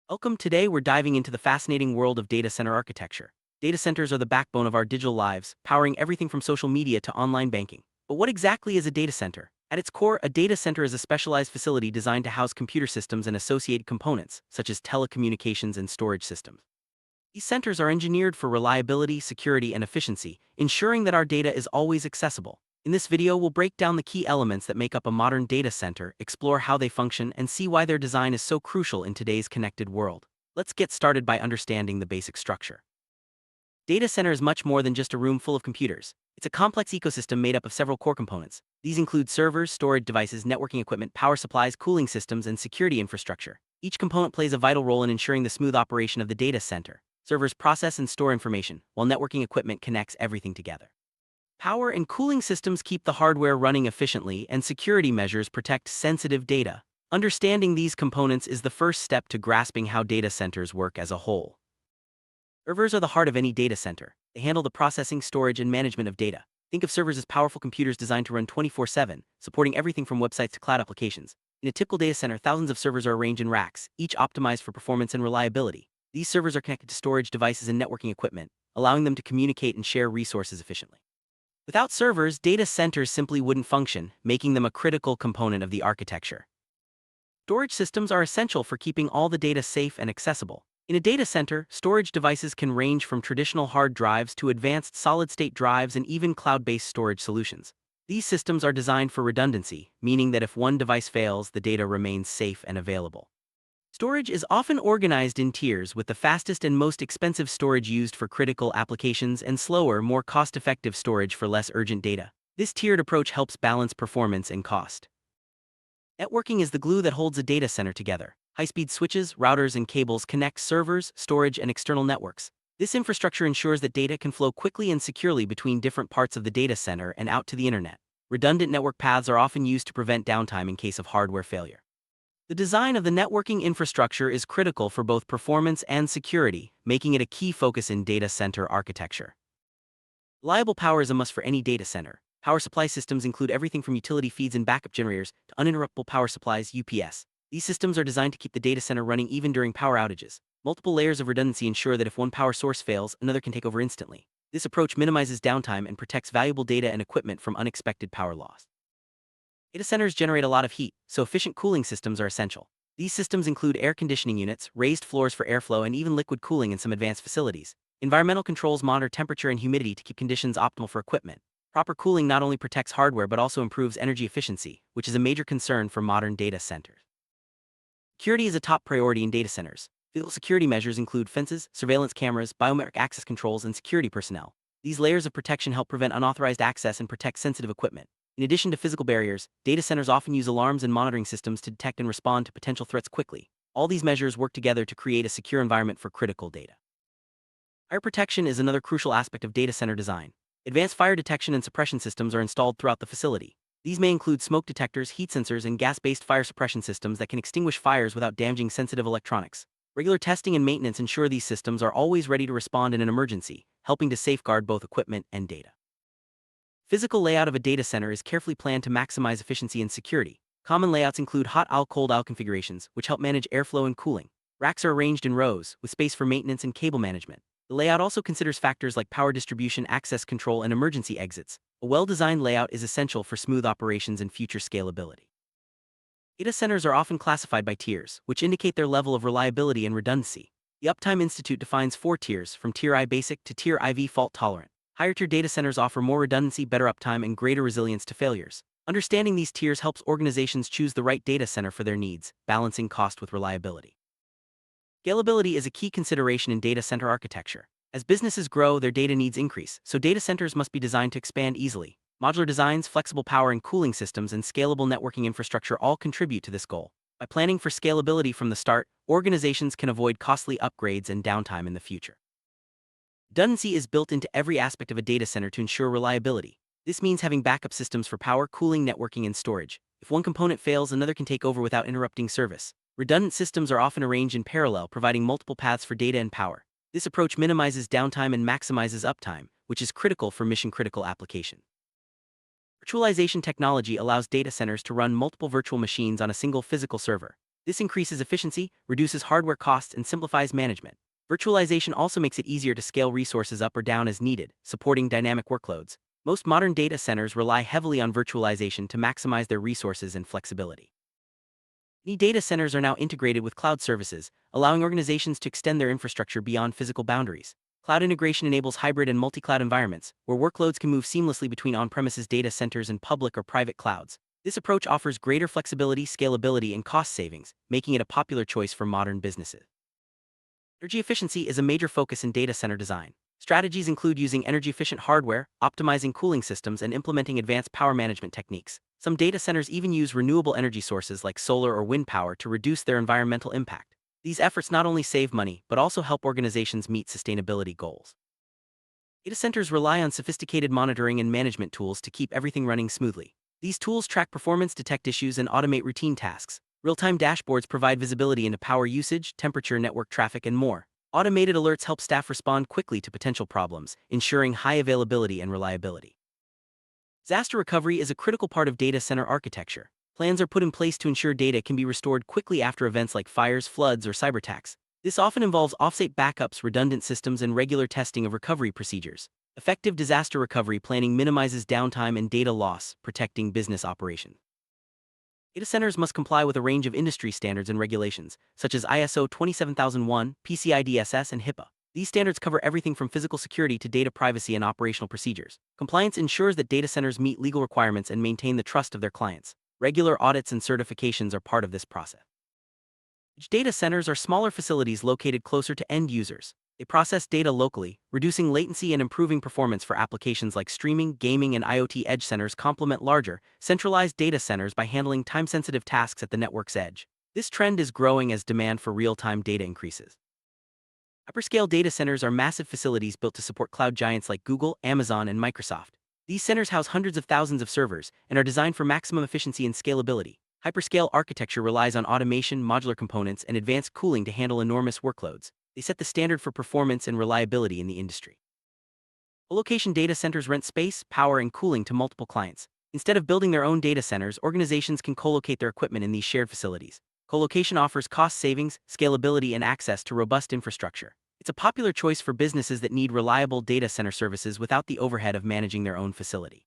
Welcome. Today, we're diving into the fascinating world of data center architecture. Data centers are the backbone of our digital lives, powering everything from social media to online banking. But what exactly is a data center? At its core, a data center is a specialized facility designed to house computer systems and associated components, such as telecommunications and storage systems. These centers are engineered for reliability, security, and efficiency, ensuring that our data is always accessible. In this video, we'll break down the key elements that make up a modern data center, explore how they function, and see why their design is so crucial in today's connected world. Let's get started by understanding the basic structure. Data center is much more than just a room full of computers. It's a complex ecosystem made up of several core components. These include servers, storage devices, networking equipment, power supplies, cooling systems, and security infrastructure. Each component plays a vital role in ensuring the smooth operation of the data center. Servers process and store information, while networking equipment connects everything together. Power and cooling systems keep the hardware running efficiently, and security measures protect sensitive data. Understanding these components is the first step to grasping how data centers work as a whole. Servers are the heart of any data center. They handle the processing, storage, and management of data. Think of servers as powerful computers designed to run 24/7, supporting everything from websites to cloud applications. In a typical data center, thousands of servers are arranged in racks, each optimized for performance and reliability. These servers are connected to storage devices and networking equipment, allowing them to communicate and share resources efficiently. Without servers, data centers simply wouldn't function, making them a critical component of the architecture. Storage systems are essential for keeping all the data safe and accessible. In a data center, storage devices can range from traditional hard drives to advanced solid-state drives and even cloud-based storage solutions. These systems are designed for redundancy, meaning that if one device fails, the data remains safe and available. Storage is often organized in tiers, with the fastest and most expensive storage used for critical applications and slower, more cost-effective storage for less urgent data. This tiered approach helps balance performance and cost. Networking is the glue that holds a data center together. High-speed switches, routers, and cables connect servers, storage, and external networks. This infrastructure ensures that data can flow quickly and securely between different parts of the data center and out to the internet. Redundant network paths are often used to prevent downtime in case of hardware failure. The design of the networking infrastructure is critical for both performance and security, making it a key focus in data center architecture. Reliable power is a must for any data center. Power supply systems include everything from utility feeds and backup generators to uninterruptible power supplies (UPS). These systems are designed to keep the data center running even during power outages. Multiple layers of redundancy ensure that if one power source fails, another can take over instantly. This approach minimizes downtime and protects valuable data and equipment from unexpected power loss. Data centers generate a lot of heat, so efficient cooling systems are essential. These systems include air conditioning units, raised floors for airflow, and even liquid cooling in some advanced facilities. Environmental controls monitor temperature and humidity to keep conditions optimal for equipment. Proper cooling not only protects hardware but also improves energy efficiency, which is a major concern for modern data centers. Security is a top priority in data centers. Physical security measures include fences, surveillance cameras, biometric access controls, and security personnel. These layers of protection help prevent unauthorized access and protect sensitive equipment. In addition to physical barriers, data centers often use alarms and monitoring systems to detect and respond to potential threats quickly. All these measures work together to create a secure environment for critical data. Fire protection is another crucial aspect of data center design. Advanced fire detection and suppression systems are installed throughout the facility. These may include smoke detectors, heat sensors, and gas-based fire suppression systems that can extinguish fires without damaging sensitive electronics. Regular testing and maintenance ensure these systems are always ready to respond in an emergency, helping to safeguard both equipment and data. Physical layout of a data center is carefully planned to maximize efficiency and security. Common layouts include hot aisle, cold aisle configurations, which help manage airflow and cooling. Racks are arranged in rows, with space for maintenance and cable management. The layout also considers factors like power distribution, access control, and emergency exits. A well-designed layout is essential for smooth operations and future scalability. Data centers are often classified by tiers, which indicate their level of reliability and redundancy. The Uptime Institute defines 4 tiers, from Tier I Basic to Tier IV Fault Tolerant. Higher-tier data centers offer more redundancy, better uptime, and greater resilience to failures. Understanding these tiers helps organizations choose the right data center for their needs, balancing cost with reliability. Scalability is a key consideration in data center architecture. As businesses grow, their data needs increase, so data centers must be designed to expand easily. Modular designs, flexible power and cooling systems, and scalable networking infrastructure all contribute to this goal. By planning for scalability from the start, organizations can avoid costly upgrades and downtime in the future. Redundancy is built into every aspect of a data center to ensure reliability. This means having backup systems for power, cooling, networking, and storage. If one component fails, another can take over without interrupting service. Redundant systems are often arranged in parallel, providing multiple paths for data and power. This approach minimizes downtime and maximizes uptime, which is critical for mission-critical applications. Virtualization technology allows data centers to run multiple virtual machines on a single physical server. This increases efficiency, reduces hardware costs, and simplifies management. Virtualization also makes it easier to scale resources up or down as needed, supporting dynamic workloads. Most modern data centers rely heavily on virtualization to maximize their resources and flexibility. Many data centers are now integrated with cloud services, allowing organizations to extend their infrastructure beyond physical boundaries. Cloud integration enables hybrid and multi-cloud environments, where workloads can move seamlessly between on-premises data centers and public or private clouds. This approach offers greater flexibility, scalability, and cost savings, making it a popular choice for modern businesses. Energy efficiency is a major focus in data center design. Strategies include using energy-efficient hardware, optimizing cooling systems, and implementing advanced power management techniques. Some data centers even use renewable energy sources like solar or wind power to reduce their environmental impact. These efforts not only save money, but also help organizations meet sustainability goals. Data centers rely on sophisticated monitoring and management tools to keep everything running smoothly. These tools track performance, detect issues, and automate routine tasks. Real-time dashboards provide visibility into power usage, temperature, network traffic, and more. Automated alerts help staff respond quickly to potential problems, ensuring high availability and reliability. Disaster recovery is a critical part of data center architecture. Plans are put in place to ensure data can be restored quickly after events like fires, floods, or cyberattacks. This often involves offsite backups, redundant systems, and regular testing of recovery procedures. Effective disaster recovery planning minimizes downtime and data loss, protecting business operations. Data centers must comply with a range of industry standards and regulations, such as ISO 27001, PCI DSS, and HIPAA. These standards cover everything from physical security to data privacy and operational procedures. Compliance ensures that data centers meet legal requirements and maintain the trust of their clients. Regular audits and certifications are part of this process. Edge data centers are smaller facilities located closer to end users. They process data locally, reducing latency and improving performance for applications like streaming, gaming, and IoT. Edge centers complement larger, centralized data centers by handling time-sensitive tasks at the network's edge. This trend is growing as demand for real-time data increases. Hyperscale data centers are massive facilities built to support cloud giants like Google, Amazon, and Microsoft. These centers house hundreds of thousands of servers and are designed for maximum efficiency and scalability. Hyperscale architecture relies on automation, modular components, and advanced cooling to handle enormous workloads. They set the standard for performance and reliability in the industry. Colocation data centers rent space, power, and cooling to multiple clients. Instead of building their own data centers, organizations can co-locate their equipment in these shared facilities. Colocation offers cost savings, scalability, and access to robust infrastructure. It's a popular choice for businesses that need reliable data center services without the overhead of managing their own facility.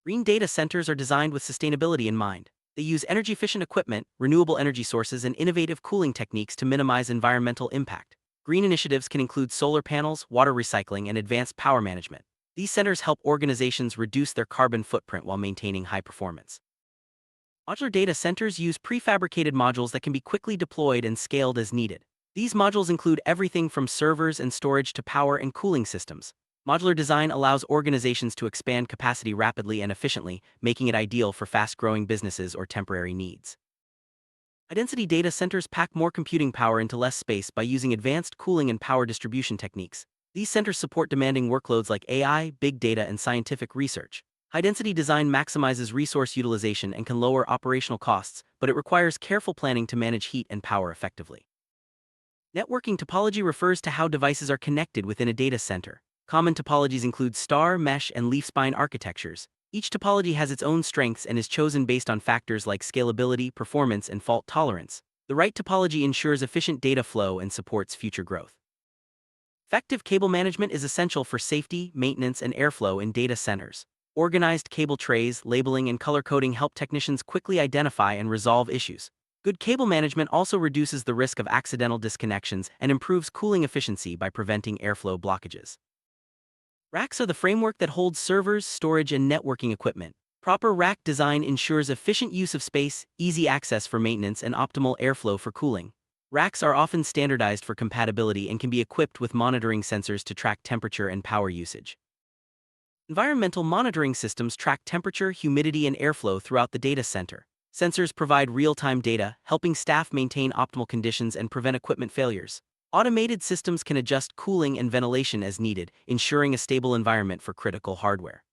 Green data centers are designed with sustainability in mind. They use energy-efficient equipment, renewable energy sources, and innovative cooling techniques to minimize environmental impact. Green initiatives can include solar panels, water recycling, and advanced power management. These centers help organizations reduce their carbon footprint while maintaining high performance. Modular data centers use prefabricated modules that can be quickly deployed and scaled as needed. These modules include everything from servers and storage to power and cooling systems. Modular design allows organizations to expand capacity rapidly and efficiently, making it ideal for fast-growing businesses or temporary needs. High-density data centers pack more computing power into less space by using advanced cooling and power distribution techniques. These centers support demanding workloads like AI, big data, and scientific research. High-density design maximizes resource utilization and can lower operational costs, but it requires careful planning to manage heat and power effectively. Networking topology refers to how devices are connected within a data center. Common topologies include star, mesh, and leaf-spine architectures. Each topology has its own strengths and is chosen based on factors like scalability, performance, and fault tolerance. The right topology ensures efficient data flow and supports future growth. Effective cable management is essential for safety, maintenance, and airflow in data centers. Organized cable trays, labeling, and color coding help technicians quickly identify and resolve issues. Good cable management also reduces the risk of accidental disconnections and improves cooling efficiency by preventing airflow blockages. Racks are the framework that holds servers, storage, and networking equipment. Proper rack design ensures efficient use of space, easy access for maintenance, and optimal airflow for cooling. Racks are often standardized for compatibility and can be equipped with monitoring sensors to track temperature and power usage. Environmental monitoring systems track temperature, humidity, and airflow throughout the data center. Sensors provide real-time data, helping staff maintain optimal conditions and prevent equipment failures. Automated systems can adjust cooling and ventilation as needed, ensuring a stable environment for critical hardware.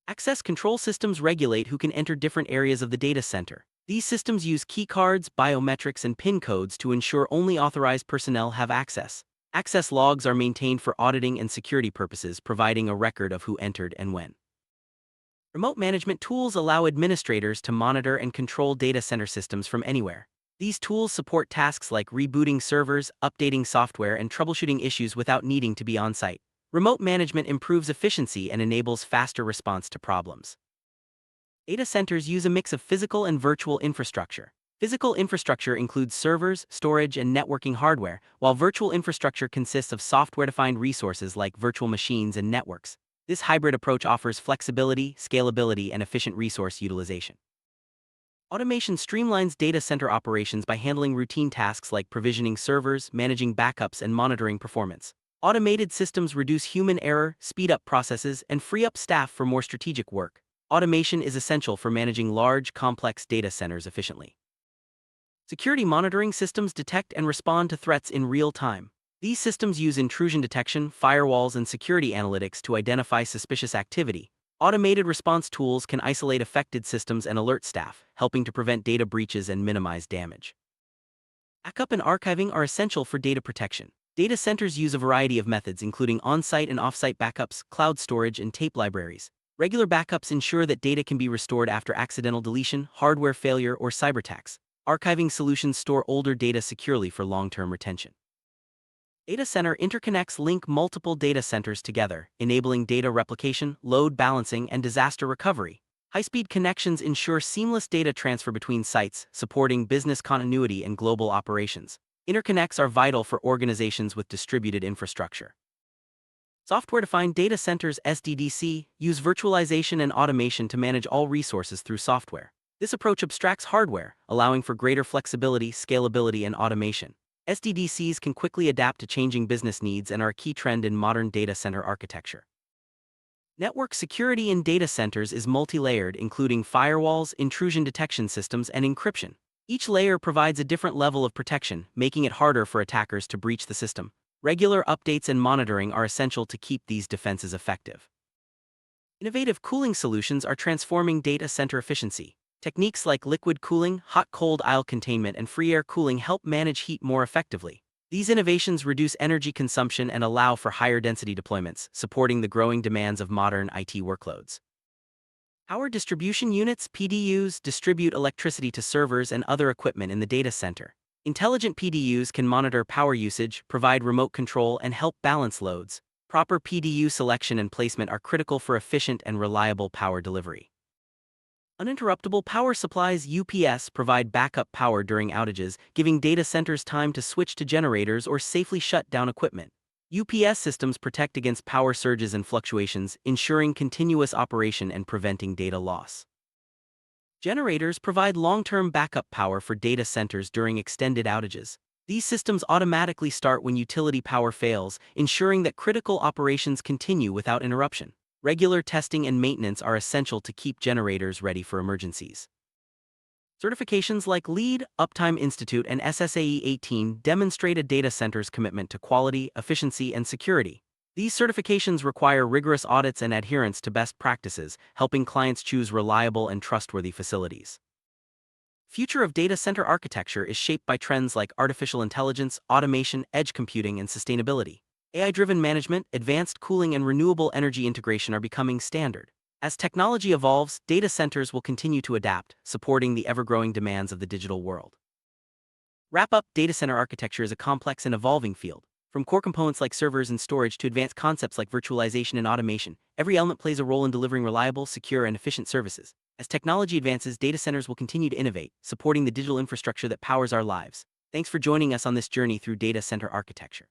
Access control systems regulate who can enter different areas of the data center. These systems use keycards, biometrics, and PIN codes to ensure only authorized personnel have access. Access logs are maintained for auditing and security purposes, providing a record of who entered and when. Remote management tools allow administrators to monitor and control data center systems from anywhere. These tools support tasks like rebooting servers, updating software, and troubleshooting issues without needing to be on site. Remote management improves efficiency and enables faster response to problems. Data centers use a mix of physical and virtual infrastructure. Physical infrastructure includes servers, storage, and networking hardware, while virtual infrastructure consists of software-defined resources like virtual machines and networks. This hybrid approach offers flexibility, scalability, and efficient resource utilization. Automation streamlines data center operations by handling routine tasks like provisioning servers, managing backups, and monitoring performance. Automated systems reduce human error, speed up processes, and free up staff for more strategic work. Automation is essential for managing large, complex data centers efficiently. Security monitoring systems detect and respond to threats in real time. These systems use intrusion detection, firewalls, and security analytics to identify suspicious activity. Automated response tools can isolate affected systems and alert staff, helping to prevent data breaches and minimize damage. Backup and archiving are essential for data protection. Data centers use a variety of methods, including on-site and off-site backups, cloud storage, and tape libraries. Regular backups ensure that data can be restored after accidental deletion, hardware failure, or cyberattacks. Archiving solutions store older data securely for long-term retention. Data center interconnects link multiple data centers together, enabling data replication, load balancing, and disaster recovery. High-speed connections ensure seamless data transfer between sites, supporting business continuity and global operations. Interconnects are vital for organizations with distributed infrastructure. Software-defined data centers (SDDC) use virtualization and automation to manage all resources through software. This approach abstracts hardware, allowing for greater flexibility, scalability, and automation. SDDCs can quickly adapt to changing business needs and are a key trend in modern data center architecture. Network security in data centers is multi-layered, including firewalls, intrusion detection systems, and encryption. Each layer provides a different level of protection, making it harder for attackers to breach the system. Regular updates and monitoring are essential to keep these defenses effective. Innovative cooling solutions are transforming data center efficiency. Techniques like liquid cooling, hot-cold aisle containment, and free air cooling help manage heat more effectively. These innovations reduce energy consumption and allow for higher density deployments, supporting the growing demands of modern IT workloads. Power distribution units (PDUs) distribute electricity to servers and other equipment in the data center. Intelligent PDUs can monitor power usage, provide remote control, and help balance loads. Proper PDU selection and placement are critical for efficient and reliable power delivery. Uninterruptible power supplies (UPS) provide backup power during outages, giving data centers time to switch to generators or safely shut down equipment. UPS systems protect against power surges and fluctuations, ensuring continuous operation and preventing data loss. Generators provide long-term backup power for data centers during extended outages. These systems automatically start when utility power fails, ensuring that critical operations continue without interruption. Regular testing and maintenance are essential to keep generators ready for emergencies. Certifications like LEED, Uptime Institute, and SSAE 18 demonstrate a data center's commitment to quality, efficiency, and security. These certifications require rigorous audits and adherence to best practices, helping clients choose reliable and trustworthy facilities. Future of data center architecture is shaped by trends like artificial intelligence, automation, edge computing, and sustainability. AI-driven management, advanced cooling, and renewable energy integration are becoming standard. As technology evolves, data centers will continue to adapt, supporting the ever-growing demands of the digital world. Wrap up: data center architecture is a complex and evolving field. From core components like servers and storage to advanced concepts like virtualization and automation, every element plays a role in delivering reliable, secure, and efficient services. As technology advances, data centers will continue to innovate, supporting the digital infrastructure that powers our lives. Thanks for joining us on this journey through data center architecture.